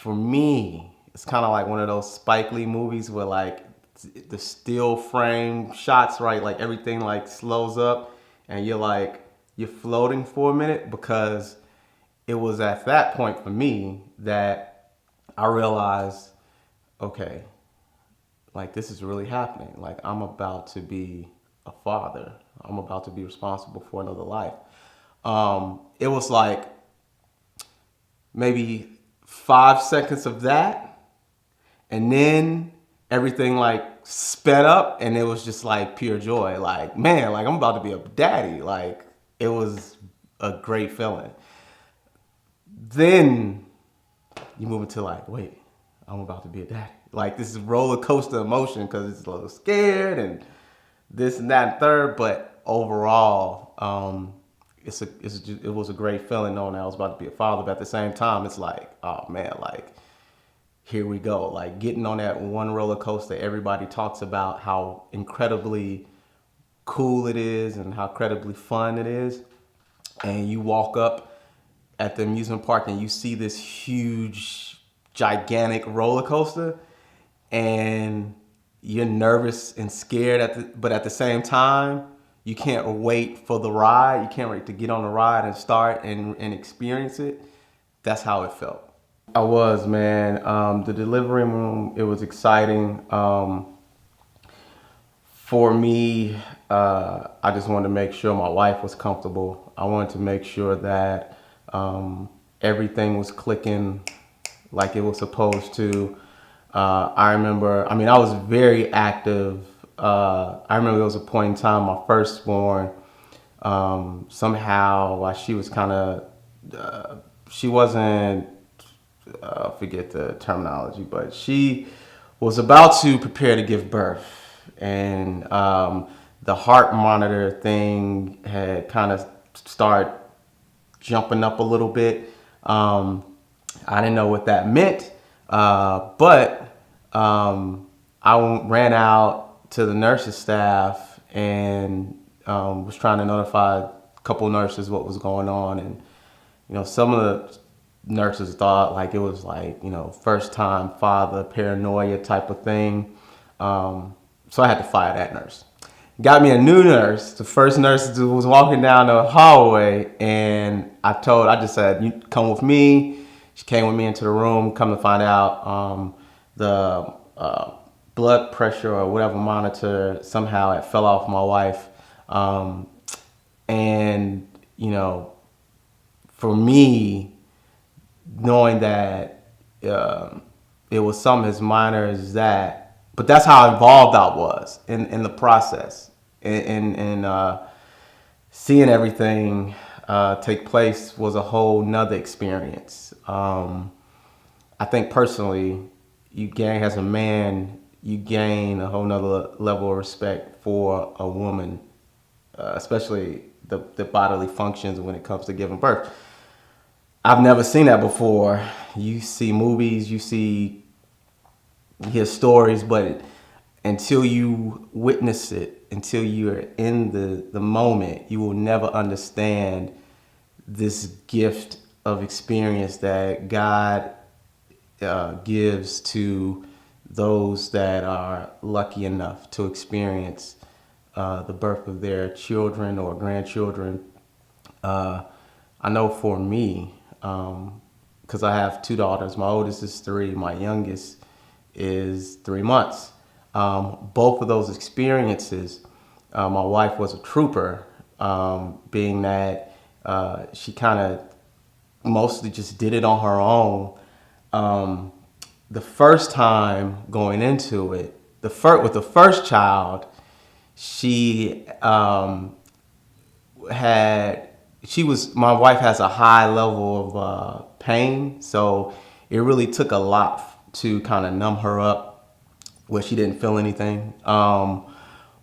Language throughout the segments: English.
for me, it's kind of like one of those Spike Lee movies where like the still frame shots, right? Like everything like slows up and you're floating for a minute, because it was at that point for me that I realized, okay, like this is really happening. Like I'm about to be a father. I'm about to be responsible for another life. It was like maybe 5 seconds of that, and then everything like sped up, and it was just like pure joy. Like, man, like I'm about to be a daddy. Like it was a great feeling. Then you move into like, wait, I'm about to be a daddy. Like this is roller coaster emotion because it's a little scared and this and that and third, but overall, it was a great feeling knowing I was about to be a father. But at the same time, it's like, oh man, like here we go, like getting on that one roller coaster. Everybody talks about how incredibly cool it is and how incredibly fun it is, and you walk up at the amusement park and you see this huge, gigantic roller coaster, and you're nervous and scared but at the same time, you can't wait for the ride. You can't wait to get on the ride and start and experience it. That's how it felt. I was, man. The delivery room, it was exciting. For me, I just wanted to make sure my wife was comfortable. I wanted to make sure that everything was clicking like it was supposed to. I remember, I was very active. I remember there was a point in time, my firstborn, somehow, while she was kind of, she wasn't, forget the terminology, but she was about to prepare to give birth. And the heart monitor thing had kind of started jumping up a little bit. I didn't know what that meant, but I ran out to the nurses staff and was trying to notify a couple nurses what was going on. And some of the nurses thought like it was like first time father paranoia type of thing. So I had to fire that nurse. Got me a new nurse. The first nurse was walking down the hallway, and I just said, "You come with me." She came with me into the room. Come to find out, the blood pressure or whatever monitor somehow it fell off my wife, and for me, knowing that it was something as minor as that. But that's how involved I was in the process, and seeing everything take place was a whole nother experience. I think personally, as a man, you gain a whole nother level of respect for a woman, especially the bodily functions when it comes to giving birth. I've never seen that before. You see movies, hear stories, but until you witness it, until you're in the moment, you will never understand this gift of experience that God gives to those that are lucky enough to experience the birth of their children or grandchildren. I know for me, because I have two daughters. My oldest is 3, my youngest is 3 months. Both of those experiences, my wife was a trooper, being that she kind of mostly just did it on her own. The first time going into it, with the first child, she my wife has a high level of pain, so it really took a lot to kind of numb her up where she didn't feel anything.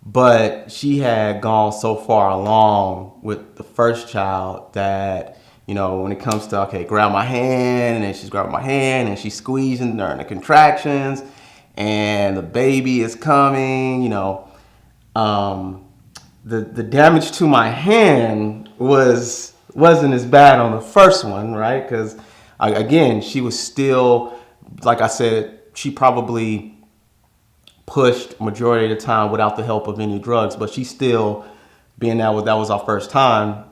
But she had gone so far along with the first child that, when it comes to, okay, grab my hand, and she's grabbing my hand and she's squeezing during the contractions and the baby is coming, the damage to my hand wasn't as bad on the first one, right? Because again, she was still like I said, she probably pushed majority of the time without the help of any drugs, but she still, being that was our first time,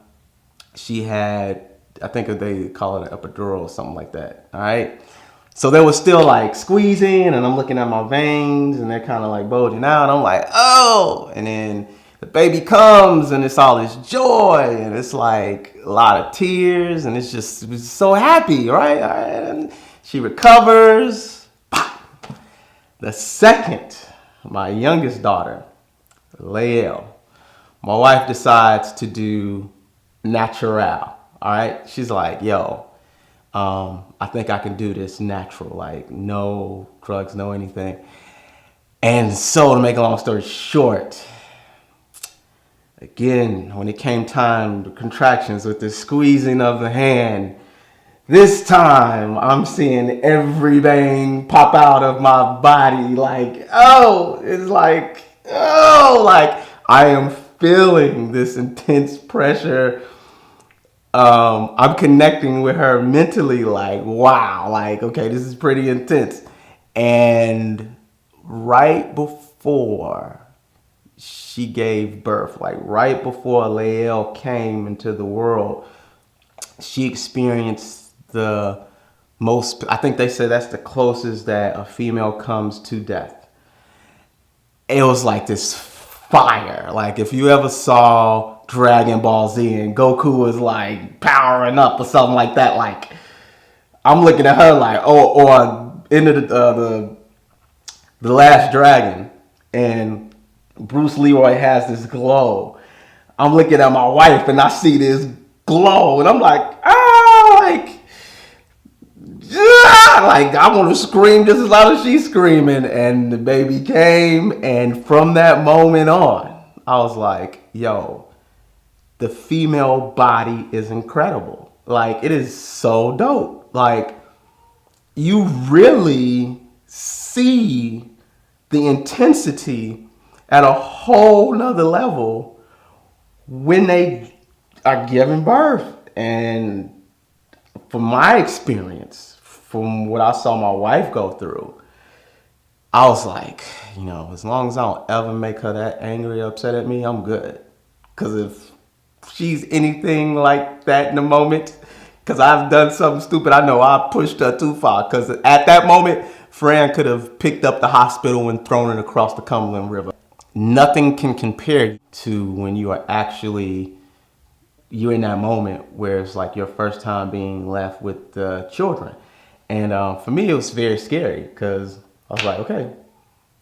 she had, I think they call it an epidural or something like that. All right. So there was still like squeezing, and I'm looking at my veins, and they're kind of like bulging out. And I'm like, oh, and then the baby comes, and it's all this joy, and it's like a lot of tears, and it's just so happy, right? And she recovers. The second, my youngest daughter, Lael, my wife decides to do natural. All right, she's like, yo, I think I can do this natural, like no drugs, no anything. And so, to make a long story short, again, when it came time, the contractions with the squeezing of the hand, this time I'm seeing every vein pop out of my body. Like, oh, it's like, oh, like I am feeling this intense pressure. I'm connecting with her mentally, like, wow, like, okay, this is pretty intense. And right before she gave birth, like right before Lael came into the world, she experienced the most, I think they said that's the closest that a female comes to death. It was like this fire. Like if you ever saw Dragon Ball Z and Goku was like powering up or something like that, like I'm looking at her like, oh, or into the Last Dragon, and Bruce Leroy has this glow. I'm looking at my wife and I see this glow, and I'm like, ah, like I want to scream just as loud as she's screaming. And the baby came, and from that moment on, I was like, yo, the female body is incredible. Like it is so dope. Like you really see the intensity at a whole nother level when they are giving birth. And from my experience, from what I saw my wife go through, I was like, you know, as long as I don't ever make her that angry or upset at me, I'm good. Because if she's anything like that in the moment, because I've done something stupid, I know I pushed her too far. Because at that moment, Fran could have picked up the hospital and thrown it across the Cumberland River. Nothing can compare to when you are actually, you're in that moment where it's like your first time being left with the children. And for me, it was very scary because I was like, okay,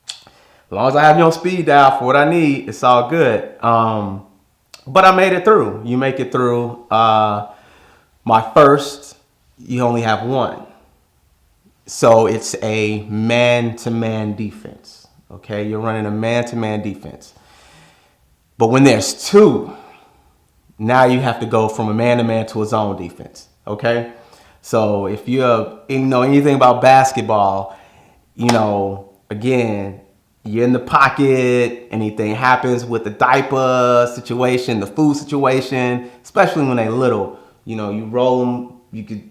as long as I have you on speed dial for what I need, it's all good. But I made it through. You make it through. My first, you only have one. So it's a man-to-man defense. Okay, you're running a man-to-man defense. But when there's two, now you have to go from a man-to-man to a zone defense. Okay, so if you know anything about basketball, you know, again, you're in the pocket, anything happens with the diaper situation, the food situation, especially when they're little, you know, you roll them, you could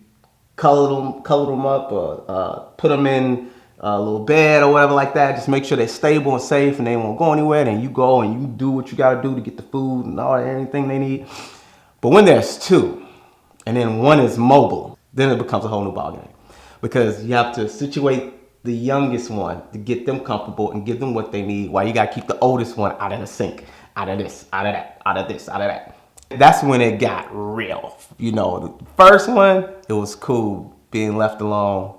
color them up or put them in a little bed or whatever like that. Just make sure they're stable and safe and they won't go anywhere. Then you go and you do what you got to do to get the food and all anything they need. But when there's two and then one is mobile, then it becomes a whole new ballgame because you have to situate the youngest one to get them comfortable and give them what they need while you got to keep the oldest one out of the sink, out of this, out of that, out of this, out of that. That's when it got real. You know, the first one, it was cool being left alone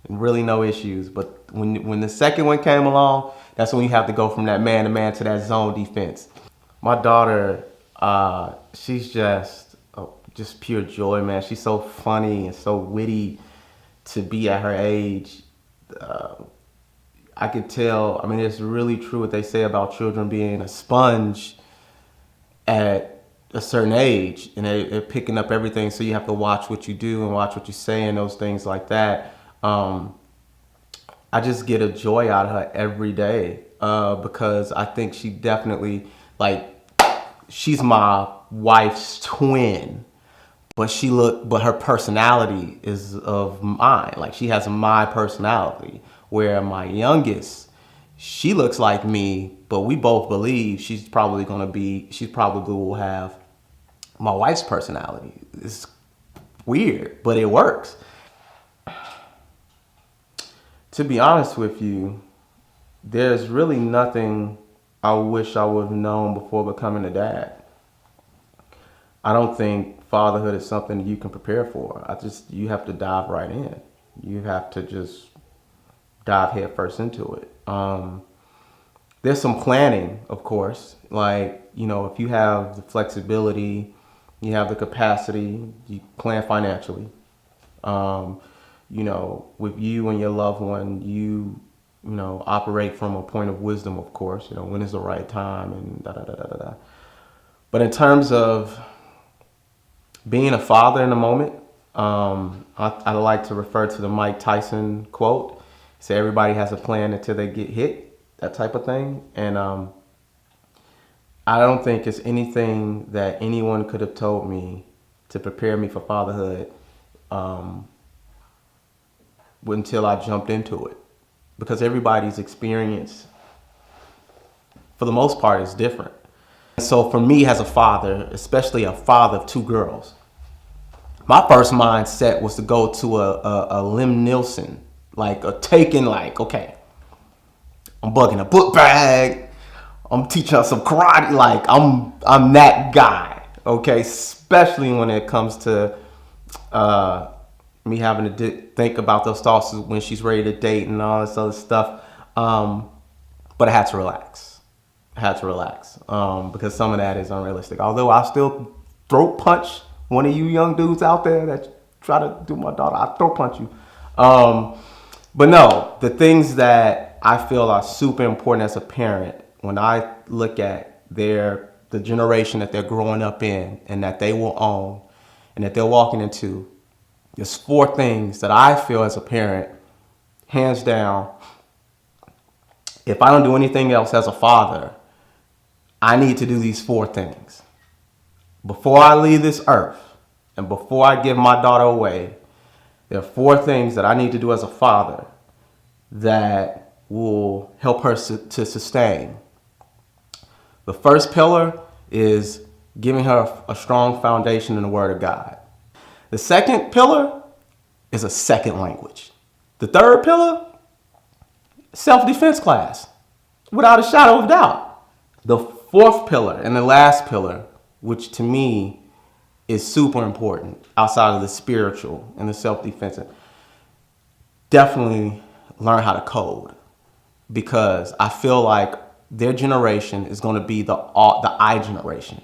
and really no issues. But when the second one came along, that's when you have to go from that man-to-man to that zone defense. My daughter, she's just pure joy, man. She's so funny and so witty to be at her age. I could tell, I mean, it's really true what they say about children being a sponge at a certain age, and they're picking up everything, so you have to watch what you do and watch what you say and those things like that. I just get a joy out of her every day because I think she definitely, like, she's my wife's twin, but her personality is of mine. Like, she has my personality. Where my youngest, she looks like me, but we both believe she probably will have my wife's personality. It's weird, but it works. To be honest with you, there's really nothing I wish I would have known before becoming a dad. I don't think fatherhood is something you can prepare for. You have to dive right in. You have to just dive head first into it. There's some planning, of course. Like, if you have the flexibility, you have the capacity, you plan financially. With you and your loved one, you operate from a point of wisdom, of course. When is the right time and da da da da da da. But in terms of being a father in the moment, I like to refer to the Mike Tyson quote. Say everybody has a plan until they get hit, that type of thing. And I don't think it's anything that anyone could have told me to prepare me for fatherhood until I jumped into it. Because everybody's experience, for the most part, is different. So for me as a father, especially a father of two girls, my first mindset was to go to a Lim Nielsen, like a taken, like, okay, I'm bugging a book bag, I'm teaching her some karate, like I'm that guy, okay? Especially when it comes to me having to think about those thoughts when she's ready to date and all this other stuff. But I had to relax. Because some of that is unrealistic. Although I still throat punch one of you young dudes out there that try to do my daughter, I throat punch you. But no, the things that I feel are super important as a parent, when I look at the generation that they're growing up in and that they will own and that they're walking into, there's 4 things that I feel as a parent, hands down, if I don't do anything else as a father, I need to do these 4 things. Before I leave this earth and before I give my daughter away, there are 4 things that I need to do as a father that will help her to sustain. The first pillar is giving her a strong foundation in the Word of God. The second pillar is a second language. The third pillar, self-defense class, without a shadow of doubt. The fourth pillar and the last pillar, which to me is super important outside of the spiritual and the self-defense, definitely learn how to code, because I feel like their generation is going to be the I generation.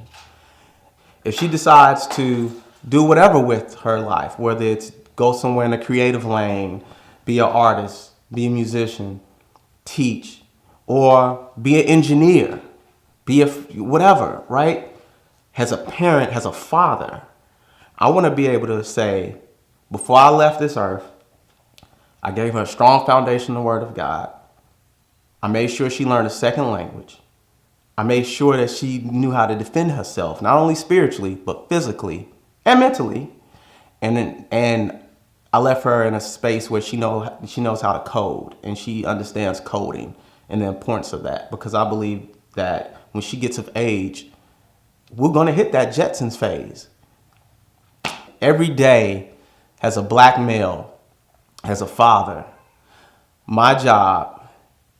If she decides to do whatever with her life, whether it's go somewhere in a creative lane, be an artist, be a musician, teach, or be an engineer, be a whatever, right? As a parent, as a father, I want to be able to say, before I left this earth, I gave her a strong foundation in the Word of God. I made sure she learned a second language. I made sure that she knew how to defend herself, not only spiritually, but physically and mentally. And I left her in a space where she knows how to code, and she understands coding and the importance of that, because I believe that when she gets of age, we're going to hit that Jetsons phase. Every day, as a black male, as a father, my job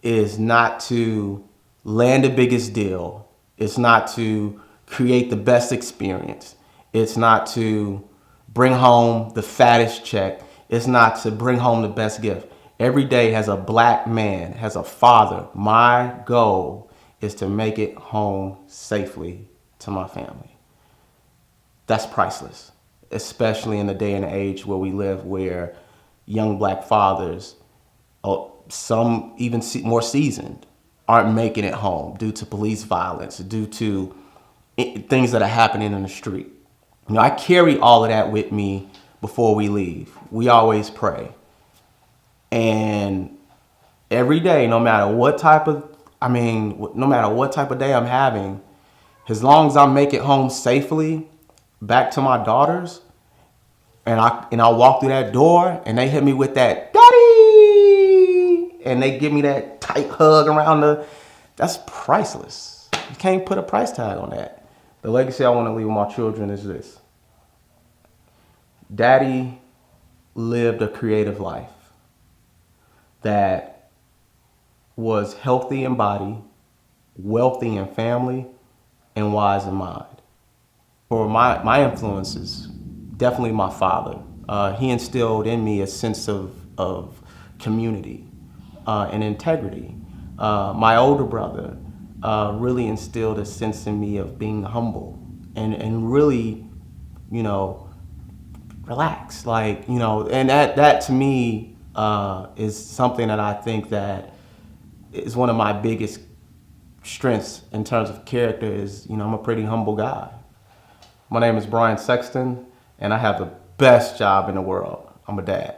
is not to land the biggest deal. It's not to create the best experience. It's not to bring home the fattest check. It's not to bring home the best gift. Every day as a black man, as a father, my goal is to make it home safely to my family. That's priceless, especially in the day and age where we live, where young black fathers, some even more seasoned, aren't making it home due to police violence, due to things that are happening in the street. I carry all of that with me before we leave. We always pray. And every day, no matter what type of day I'm having, as long as I make it home safely back to my daughters, And I walk through that door and they hit me with that daddy, and they give me that tight hug around that's priceless. You can't put a price tag on that. The legacy I want to leave with my children is this. Daddy lived a creative life that was healthy in body, wealthy in family, and wise in mind. For my influences, definitely my father. He instilled in me a sense of community and integrity. My older brother really instilled a sense in me of being humble and really, relax. And that to me is something that I think that is one of my biggest strengths in terms of character is, I'm a pretty humble guy. My name is Brian Sexton, and I have the best job in the world. I'm a dad.